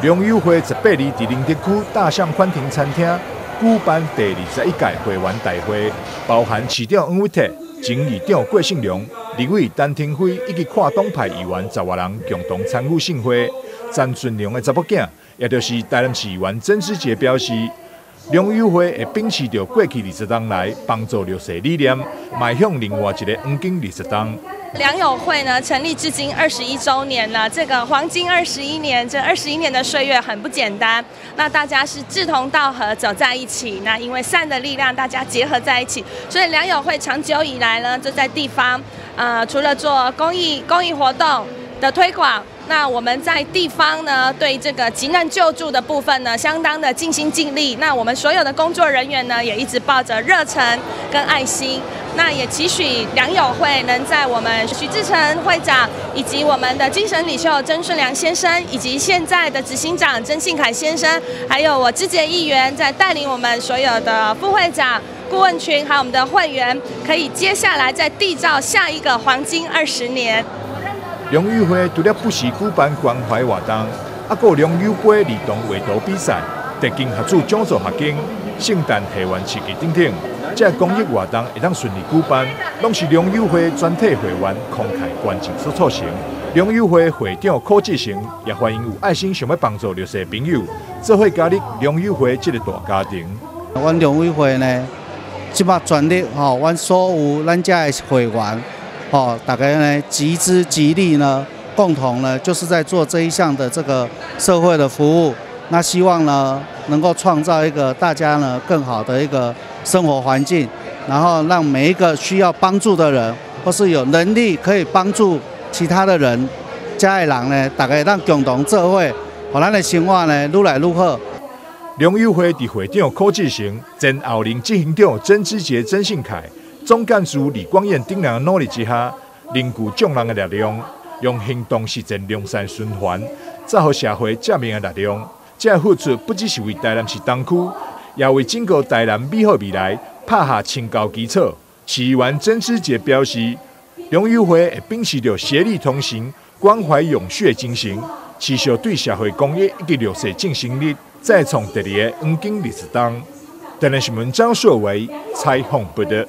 良友会18日伫林德区大象宽庭餐厅举办第21届会员大会，包含市长黄伟哲、前议长郭信良、立委陈廷辉以及跨党派议员10多人共同参与盛会。詹俊良的查某囝，也就是台南市议员曾之杰表示，良友会会秉持着过去20年来帮助弱势理念，迈向另外一个黄金20年。良友会呢成立至今21周年了，这个黄金21年，这21年的岁月很不简单。那大家是志同道合走在一起，那因为善的力量，大家结合在一起，所以良友会长久以来呢，就在地方，除了做公益活动的推广。那我们在地方呢，对这个急难救助的部分呢，相当的尽心尽力。那我们所有的工作人员呢，也一直抱着热忱跟爱心。那也期许良友会能在我们许志成会长，以及我们的精神领袖曾顺良先生，以及现在的执行长曾信凯先生，还有我志杰议员，在带领我们所有的副会长、顾问群，还有我们的会员，可以接下来再缔造下一个黄金20年。良友会除了不时举办关怀活动，还有良友杯儿童画图比赛、特金合作奖助学金、圣诞系园市集等等，这公益活动会当顺利举办，拢是良友会全体会员慷慨捐赠所促成。良友会会长柯志成也欢迎有爱心想要帮助弱势朋友，做伙加入良友会这个大家庭。阮良友会呢，即摆全力阮所有咱家的会员。大家呢集资集力呢，共同呢就是在做这一项的这个社会的服务。那希望呢能够创造一个大家呢更好的一个生活环境，然后让每一个需要帮助的人，或是有能力可以帮助其他的人，家的人呢，大家让共同做伙，让咱的生活呢愈来愈好。良友会伫会长柯志成、前后任执行长曾之杰、曾信凯。总干事李光彦等人的努力之下，凝聚众人的力量，用行动实践良善循环，造福社会正面的力量。这付出不只是为台南市东区，也为整个台南美好未来拍下清高基础。市议员曾之杰表示，良友会会秉持着协力同行、关怀永续精神，持续对社会公益以及弱势尽心力，再创第二个黄金20年。台南新闻张硕维采访报道。